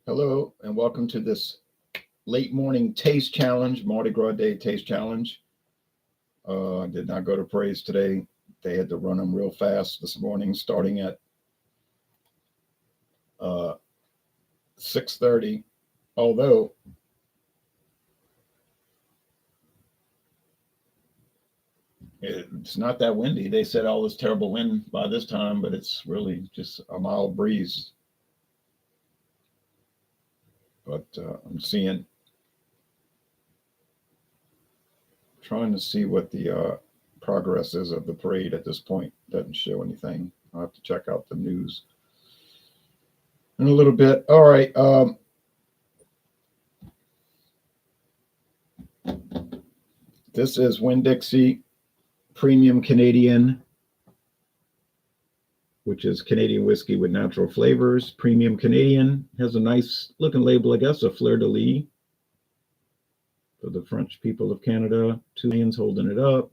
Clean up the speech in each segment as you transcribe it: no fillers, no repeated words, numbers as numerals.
Hello, and welcome to this late morning taste challenge, Mardi Gras Day taste challenge. I did not go to Praise today. They had to run them real fast this morning, starting at uh, 6:30. Although it's not that windy. They said all this terrible wind by this time, but it's really just a mild breeze. But I'm trying to see what the progress is of the parade at this point. Doesn't show anything. I'll have to check out the news in a little bit. All right. This is Winn-Dixie Premium Canadian, which is Canadian whiskey with natural flavors. Premium Canadian has a nice looking label, I guess, a fleur de lis for the French people of Canada. Two lions holding it up.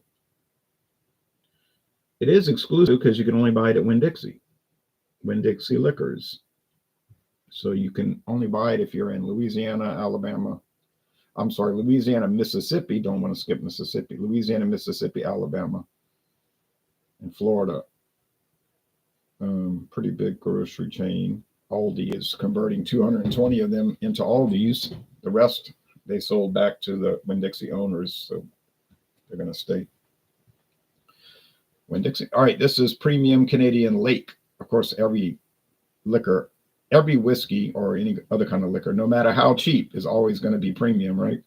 It is exclusive because you can only buy it at Winn-Dixie Liquors. So you can only buy it if you're in Louisiana, Mississippi. Don't want to skip Mississippi. Louisiana, Mississippi, Alabama, and Florida. Pretty big grocery chain. Aldi is converting 220 of them into Aldi's. The rest they sold back to the Winn-Dixie owners, so they're going to stay Winn-Dixie. All right, this is Premium Canadian Lake. Of course, every whiskey or any other kind of liquor, no matter how cheap, is always going to be premium, right?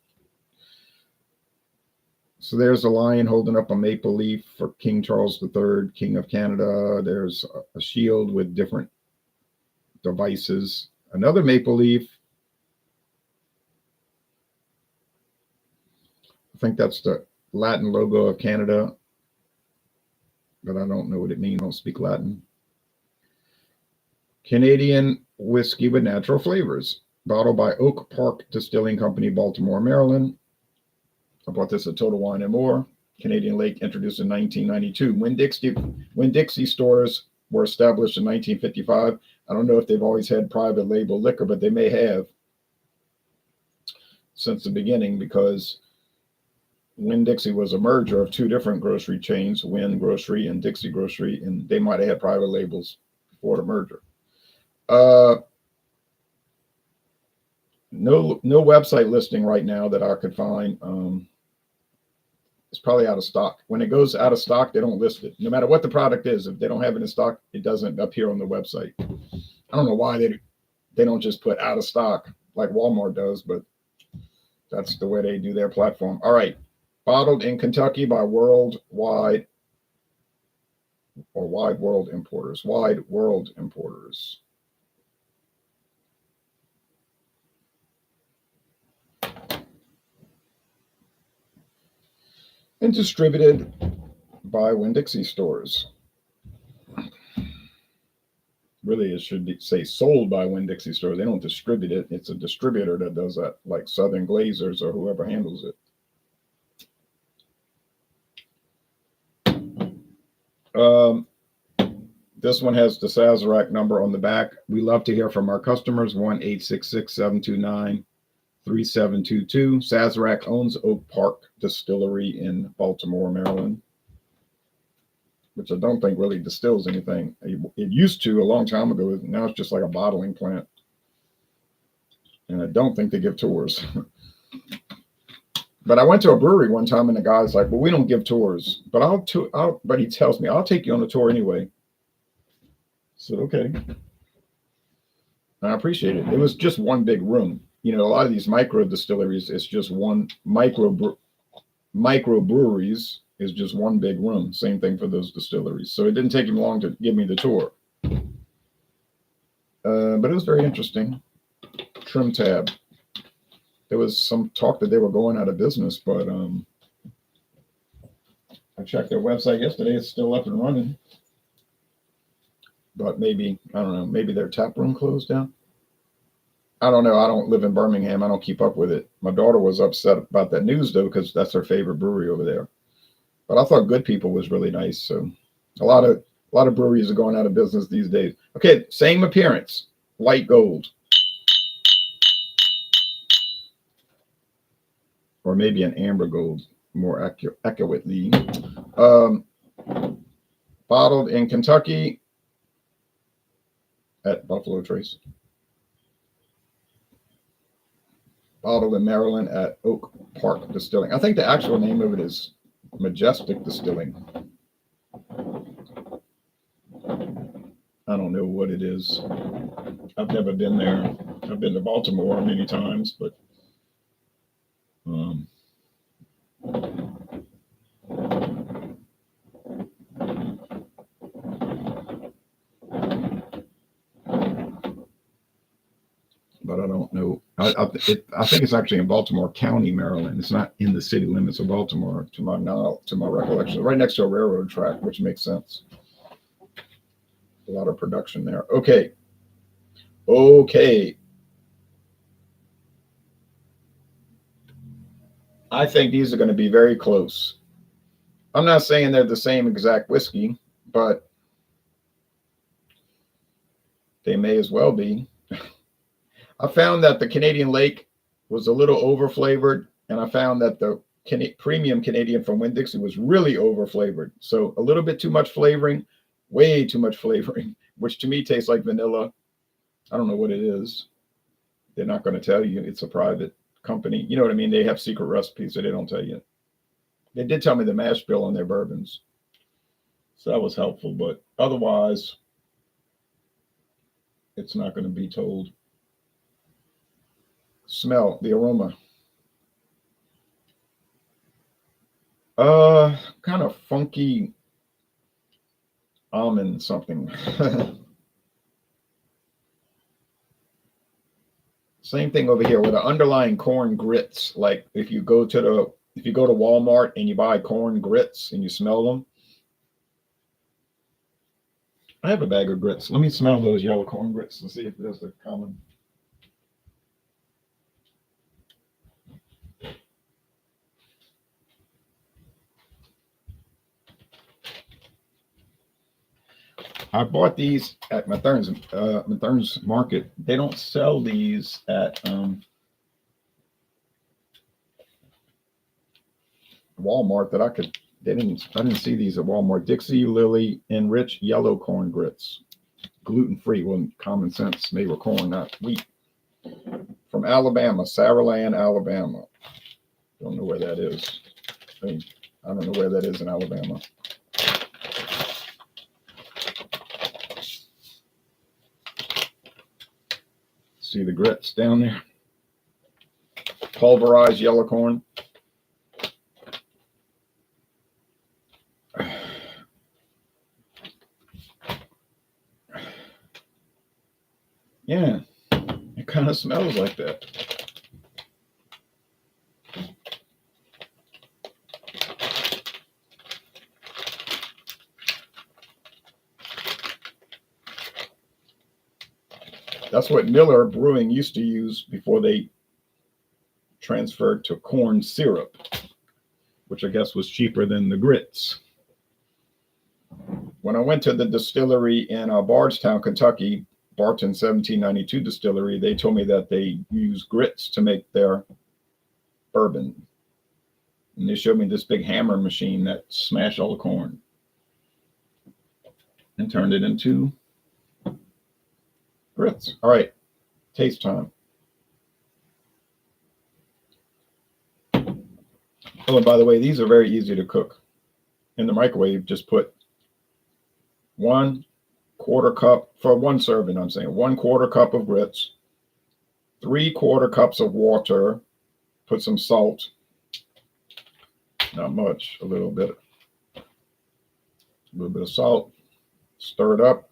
So there's a lion holding up a maple leaf for King Charles III, King of Canada. There's a shield with different devices. Another maple leaf. I think that's the Latin logo of Canada, but I don't know what it means. I don't speak Latin. Canadian whiskey with natural flavors, bottled by Oak Park Distilling Company, Baltimore, Maryland. I bought this at Total Wine & More. Canadian Lake, introduced in 1992. Winn-Dixie stores were established in 1955. I don't know if they've always had private label liquor, but they may have since the beginning, because Winn-Dixie was a merger of two different grocery chains, Winn Grocery and Dixie Grocery, and they might have had private labels before the merger. No website listing right now that I could find. It's probably out of stock. When it goes out of stock, they don't list it. No matter what the product is, if they don't have it in stock, it doesn't appear on the website. I don't know why they don't just put out of stock like Walmart does, but that's the way they do their platform. All right. Bottled in Kentucky by Wide World Importers. And distributed by Winn-Dixie stores. Really, it should say sold by Winn-Dixie stores. They don't distribute it. It's a distributor that does that, like Southern Glazers or whoever handles it. This one has the Sazerac number on the back. We love to hear from our customers. 1-866-729-3722. Sazerac owns Oak Park Distillery in Baltimore, Maryland, which I don't think really distills anything. It used to a long time ago. Now it's just like a bottling plant. And I don't think they give tours. But I went to a brewery one time, and the guy's like, well, we don't give tours. But but he tells me, I'll take you on a tour anyway. So, okay. And I appreciate it. It was just one big room. You know, a lot of these micro distilleries, it's just one micro breweries is just one big room. Same thing for those distilleries. So it didn't take him long to give me the tour. But it was very interesting. Trim tab. There was some talk that they were going out of business, but I checked their website yesterday. It's still up and running. But maybe, I don't know, maybe their tap room closed down. I don't know. I don't live in Birmingham. I don't keep up with it. My daughter was upset about that news, though, because that's her favorite brewery over there. But I thought Good People was really nice. So a lot of breweries are going out of business these days. Okay, same appearance, light gold. or maybe an amber gold more accurately. Um, Bottled in Kentucky at Buffalo Trace. Bottled in Maryland at Oak Park Distilling. I think the actual name of it is Majestic Distilling. I don't know what it is. I've never been there. I've been to Baltimore many times, but I don't know. I think it's actually in Baltimore County, Maryland. It's not in the city limits of Baltimore, to my recollection. Right next to a railroad track, which makes sense. A lot of production there. Okay. I think these are going to be very close. I'm not saying they're the same exact whiskey, but they may as well be. I found that the Canadian Lake was a little over flavored, and I found that the premium Canadian from Winn-Dixie was really over flavored. So a little bit too much flavoring, way too much flavoring, which to me tastes like vanilla. I don't know what it is. They're not going to tell you. It's a private company. You know what I mean? They have secret recipes that they don't tell you. They did tell me the mash bill on their bourbons. So that was helpful, but otherwise, it's not going to be told. Smell, the aroma. Kind of funky almond something. Same thing over here with the underlying corn grits. Like if you go to Walmart and you buy corn grits and you smell them. I have a bag of grits. Let me smell those yellow corn grits and see if there's a common. I bought these at Mathern's Market. They don't sell these at Walmart that I didn't see these at Walmart. Dixie Lily Enriched Yellow Corn Grits. Gluten-free. Well, common sense. They were corn, not wheat. From Alabama, Saraland, Alabama. Don't know where that is. I don't know where that is in Alabama. See the grits down there? Pulverized yellow corn. Yeah, it kind of smells like that. That's what Miller Brewing used to use before they transferred to corn syrup, which I guess was cheaper than the grits. When I went to the distillery in Bardstown, Kentucky, Barton 1792 distillery, they told me that they use grits to make their bourbon. And they showed me this big hammer machine that smashed all the corn and turned it into grits. All right, taste time. Oh, and by the way, these are very easy to cook. In the microwave, just put 1/4 cup, for one serving, I'm saying 1/4 cup of grits, 3/4 cups of water, put some salt, not much, a little bit of salt, stir it up,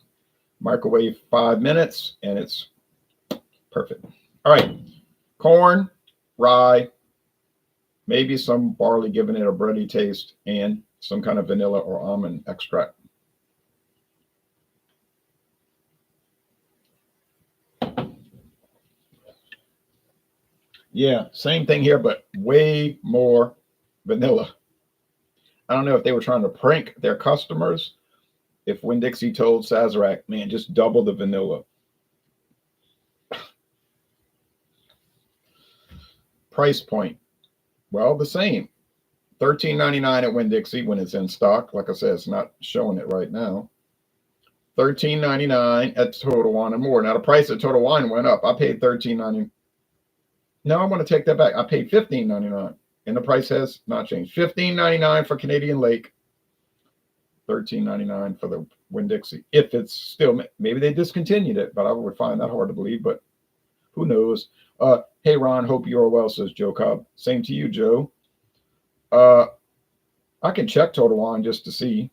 microwave 5 minutes, and it's perfect. All right, corn, rye, maybe some barley giving it a bready taste, and some kind of vanilla or almond extract. Yeah, same thing here, but way more vanilla. I don't know if they were trying to prank their customers. If Winn-Dixie told Sazerac, man, just double the vanilla. Price point. Well, the same. $13.99 at Winn-Dixie when it's in stock. Like I said, it's not showing it right now. $13.99 at Total Wine and More. Now the price at Total Wine went up. I paid $13.99. No, I want to take that back. I paid $15.99, and the price has not changed. $15.99 for Canadian Lake. $13.99 for the Winn-Dixie. If it's still, maybe they discontinued it, but I would find that hard to believe. But who knows? Hey Ron, hope you are well, says Joe Cobb. Same to you, Joe. I can check Total Wine just to see.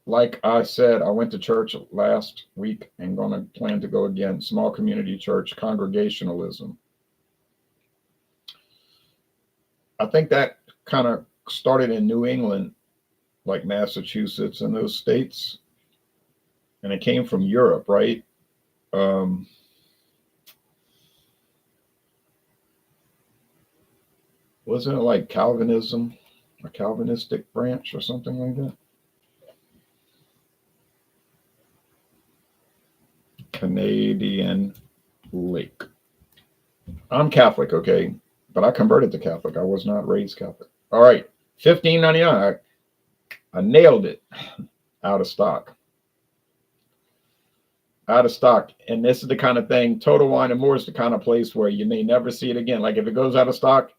Like I said, I went to church last week and gonna plan to go again. Small community church, Congregationalism. I think that kind of started in New England, like Massachusetts and those states. And it came from Europe, right? Wasn't it like Calvinism, a Calvinistic branch or something like that? Canadian Lake. I'm Catholic, okay, but I converted to Catholic. I was not raised Catholic. All right, $15.99. I nailed it. Out of stock. Out of stock. And this is the kind of thing, Total Wine and More is the kind of place where you may never see it again. Like if it goes out of stock,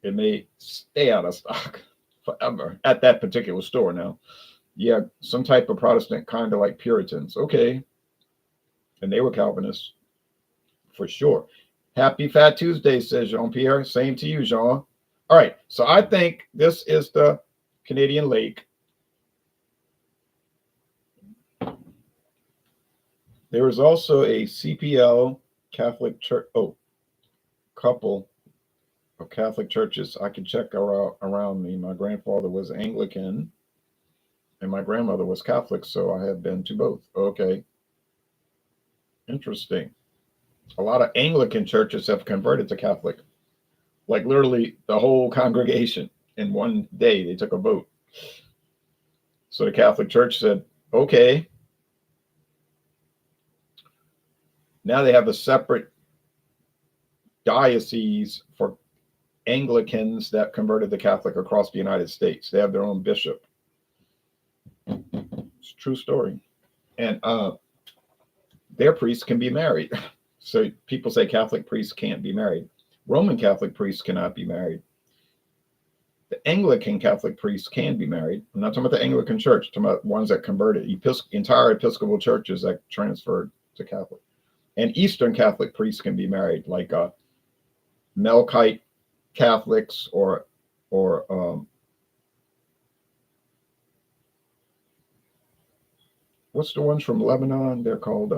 it may stay out of stock forever at that particular store now. Yeah, some type of Protestant, kind of like Puritans. Okay. And they were Calvinists for sure. Happy Fat Tuesday, says Jean-Pierre. Same to you, Jean. All right. So I think this is the Canadian Lake. There is also a CPL Catholic church. Oh, couple of Catholic churches I can check around me. My grandfather was Anglican and my grandmother was Catholic, so I have been to both. Okay. Interesting. A lot of Anglican churches have converted to Catholic. Like literally the whole congregation in one day, they took a vote. So the Catholic Church said, okay. Now they have a separate diocese for Anglicans that converted to Catholic across the United States. They have their own bishop. It's a true story. And their priests can be married. So people say Catholic priests can't be married. Roman Catholic priests cannot be married. The Anglican Catholic priests can be married. I'm not talking about the Anglican Church, I'm talking about ones that converted. Entire Episcopal churches that transferred to Catholic. And Eastern Catholic priests can be married, like Melkite Catholics or what's the ones from Lebanon? They're called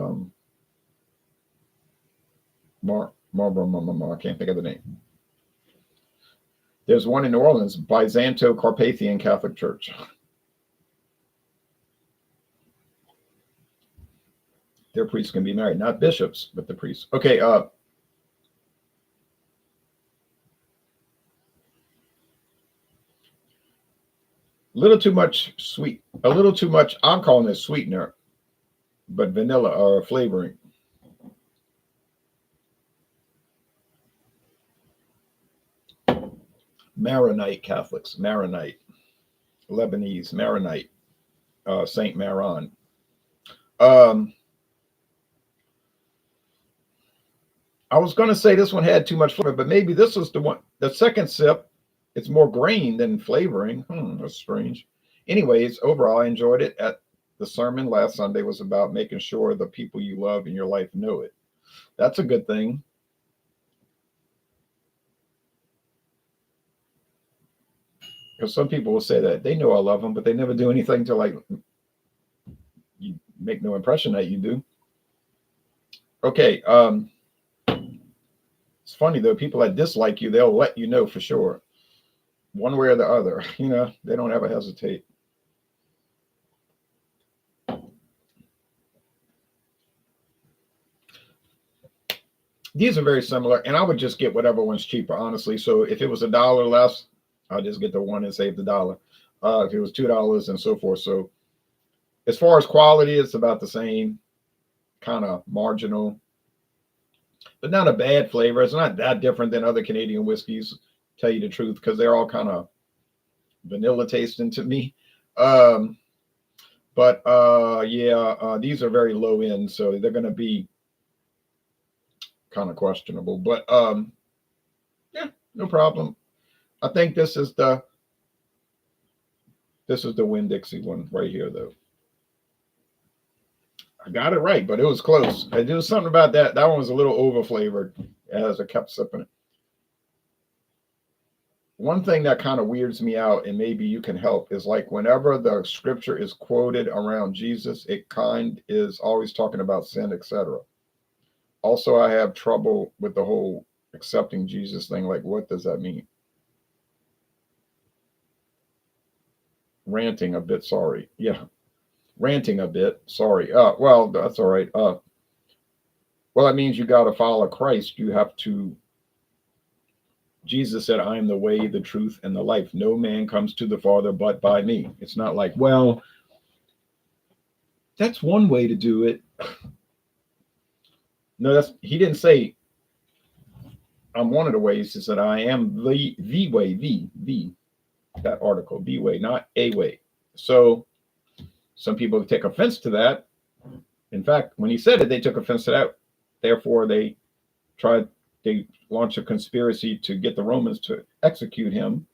I can't think of the name. There's one in New Orleans, Byzanto-Carpathian Catholic Church. Their priests can be married, not bishops, but the priests. Okay, little too much sweet, a little too much, I'm calling it sweetener, but vanilla or flavoring. Maronite Catholics, Maronite, Lebanese, Maronite, Saint Maron. I was going to say this one had too much flavor, but maybe this was the one. The second sip, it's more grain than flavoring. That's strange. Anyways, overall, I enjoyed it. The sermon last Sunday was about making sure the people you love in your life know it. That's a good thing. Because some people will say that they know I love them, but they never do anything to like you make no impression that you do. Okay. It's funny though, people that dislike you, they'll let you know for sure, one way or the other. You know, they don't ever hesitate. These are very similar, and I would just get whatever one's cheaper, honestly. So if it was $1 less, I'll just get the one and save the dollar. If it was $2 and so forth. So as far as quality, it's about the same. kind of marginal, but not a bad flavor. It's not that different than other Canadian whiskeys, tell you the truth, because they're all kind of vanilla tasting to me. Um, but yeah, these are very low end, so they're going to be kind of questionable. But yeah, no problem. I think this is the Winn-Dixie one right here, though. I got it right, but it was close. There was something about that. That one was a little over flavored as I kept sipping it. One thing that kind of weirds me out, and maybe you can help, is like whenever the scripture is quoted around Jesus, it kind is always talking about sin, etc. Also, I have trouble with the whole accepting Jesus thing. Like, what does that mean? Ranting a bit, sorry. Yeah, ranting a bit, sorry. Well, that's all right. Well, that means you got to follow Christ. You have to. Jesus said, I am the way, the truth, and the life. No man comes to the Father but by me. It's not like, well, that's one way to do it. No, he didn't say I'm one of the ways. He said, I am the way, that article, the way, not a way. So some people take offense to that. In fact, when he said it, they took offense to that. Therefore, they launched a conspiracy to get the Romans to execute him,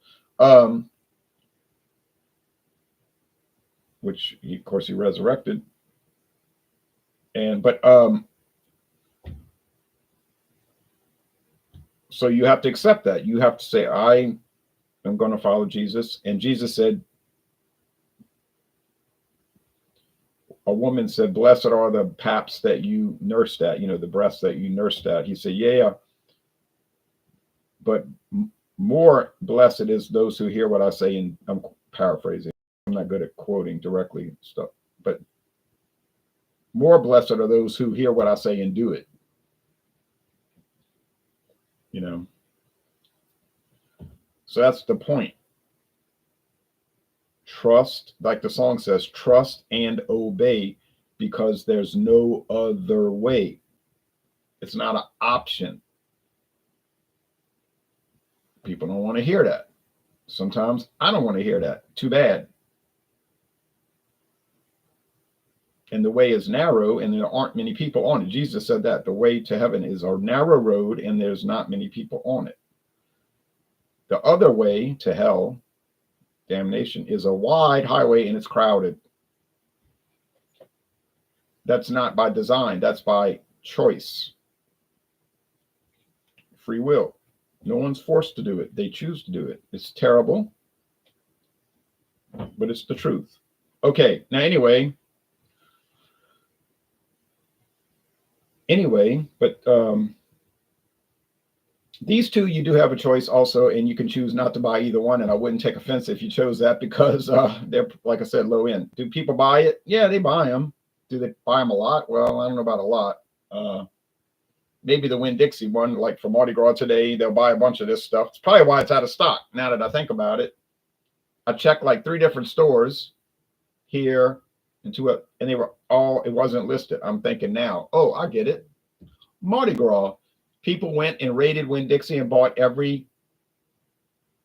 which of course he resurrected. But so you have to accept that. You have to say, I am going to follow Jesus. And Jesus said, a woman said, blessed are the paps that you nursed at, the breasts that you nursed at. He said, yeah, but more blessed is those who hear what I say. And I'm paraphrasing. I'm not good at quoting directly stuff, but more blessed are those who hear what I say and do it. So that's the point. Trust, like the song says, trust and obey, because there's no other way. It's not an option. People don't want to hear that. Sometimes I don't want to hear that. Too bad. And the way is narrow, and there aren't many people on it. Jesus said that the way to heaven is a narrow road, and there's not many people on it. The other way to hell, damnation, is a wide highway, and it's crowded. That's not by design. That's by choice. Free will. No one's forced to do it. They choose to do it. It's terrible, but it's the truth. Okay, now anyway, but these two, you do have a choice also, and you can choose not to buy either one. And I wouldn't take offense if you chose that, because they're, like I said, low end. Do people buy it? Yeah, they buy them. Do they buy them a lot? Well, I don't know about a lot. Maybe the Winn-Dixie one, like for Mardi Gras today, they'll buy a bunch of this stuff. It's probably why it's out of stock. Now that I think about it, I checked like 3 different stores here and and they were all, it wasn't listed. I'm thinking now, oh, I get it. Mardi Gras. People went and raided Winn-Dixie and bought every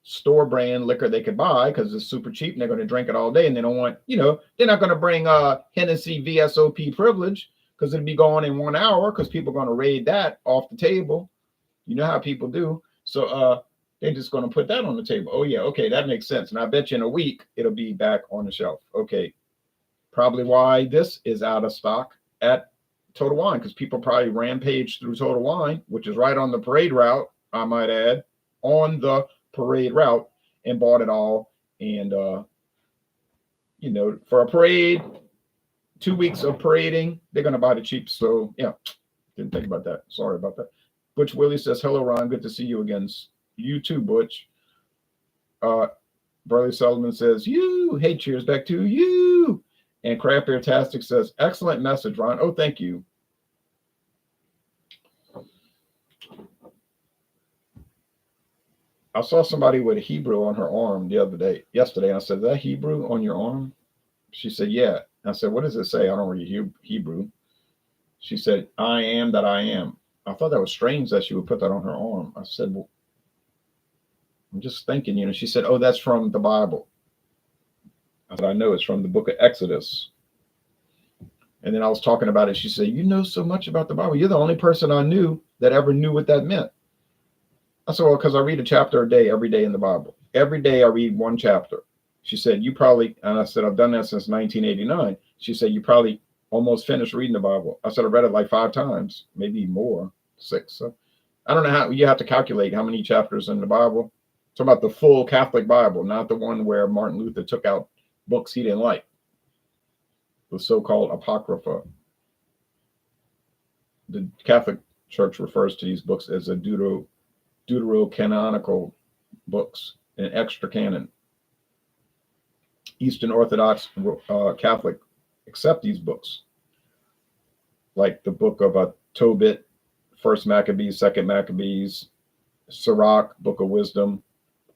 store brand liquor they could buy because it's super cheap and they're going to drink it all day. And they don't want, they're not going to bring Hennessy VSOP privilege because it'll be gone in 1 hour because people are going to raid that off the table. You know how people do. So they're just going to put that on the table. Oh, yeah. Okay. That makes sense. And I bet you in a week, it'll be back on the shelf. Okay. Probably why this is out of stock at Total Wine, because people probably rampaged through Total Wine, which is right on the parade route, I might add, on the parade route, and bought it all. And, for a parade, 2 weeks of parading, they're going to buy the cheap. So, yeah, didn't think about that. Sorry about that. Butch Willie says, hello, Ron. Good to see you again. You too, Butch. Burley Sullivan says, you. Hey, cheers back to you. And Craft Beer-tastic says, excellent message, Ron. Oh, thank you. I saw somebody with a Hebrew on her arm yesterday. And I said, is that Hebrew on your arm? She said, yeah. And I said, what does it say? I don't read Hebrew. She said, I am that I am. I thought that was strange that she would put that on her arm. I said, well, I'm just thinking, she said, oh, that's from the Bible. I said, I know it's from the book of Exodus. And then I was talking about it. She said, you know so much about the Bible. You're the only person I knew that ever knew what that meant. I said, well, because I read a chapter a day, every day in the Bible. Every day I read one chapter. She said, you probably, and I said, I've done that since 1989. She said, you probably almost finished reading the Bible. I said, I read it like 5 times, maybe more, 6. So I don't know how, you have to calculate how many chapters in the Bible. Talking about the full Catholic Bible, not the one where Martin Luther took out books he didn't like, the so-called Apocrypha. The Catholic Church refers to these books as a deuterocanonical books, an extra canon. Eastern Orthodox Catholic accept these books, like the book of Tobit, First Maccabees, Second Maccabees, Sirach, Book of Wisdom.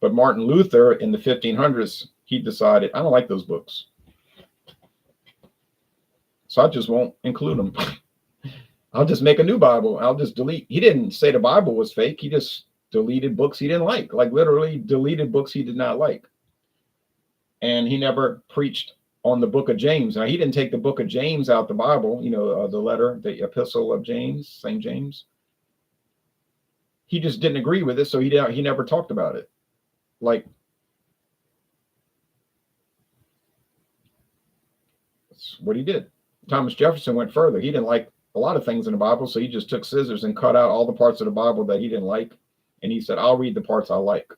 But Martin Luther in the 1500s, he decided, I don't like those books, so I just won't include them. I'll just make a new Bible. I'll just delete. He didn't say the Bible was fake. He just deleted books he didn't like literally deleted books he did not like. And he never preached on the book of James. Now, he didn't take the book of James out the Bible, the letter, the epistle of James, St. James. He just didn't agree with it, so he never talked about it. Like, that's what he did. Thomas Jefferson went further. He didn't like a lot of things in the Bible, so he just took scissors and cut out all the parts of the Bible that he didn't like. And he said, I'll read the parts I like.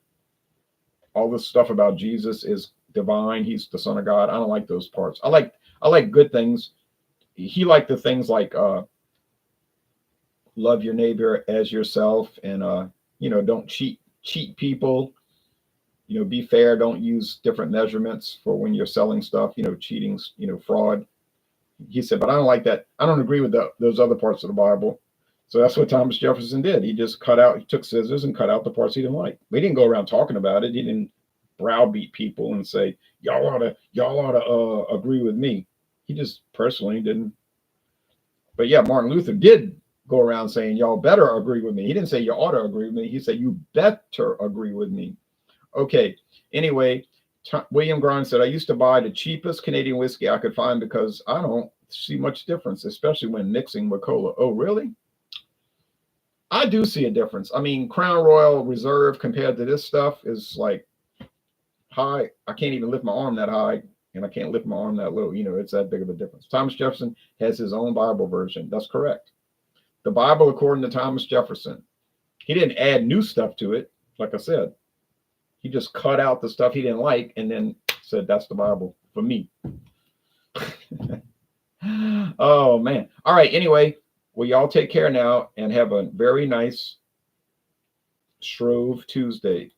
All this stuff about Jesus is divine. He's the Son of God. I don't like those parts. I like good things. He liked the things like love your neighbor as yourself, and don't cheat people. Be fair. Don't use different measurements for when you're selling stuff. Cheating. Fraud. He said, but I don't like that. I don't agree with those other parts of the Bible. So that's what Thomas Jefferson did. He just he took scissors and cut out the parts he didn't like. He didn't go around talking about it. He didn't browbeat people and say, y'all ought to agree with me. He just personally didn't. But yeah, Martin Luther did go around saying, y'all better agree with me. He didn't say you ought to agree with me. He said, you better agree with me. Okay. Anyway, William Grimes said, I used to buy the cheapest Canadian whiskey I could find because I don't see much difference, especially when mixing with cola. Oh, really? I do see a difference. I mean, Crown Royal Reserve compared to this stuff is like high. I can't even lift my arm that high, and I can't lift my arm that low. It's that big of a difference. Thomas Jefferson has his own Bible version. That's correct. The Bible, according to Thomas Jefferson, he didn't add new stuff to it. Like I said, he just cut out the stuff he didn't like and then said, that's the Bible for me. Oh, man. All right. Anyway, well, y'all take care now and have a very nice Shrove Tuesday.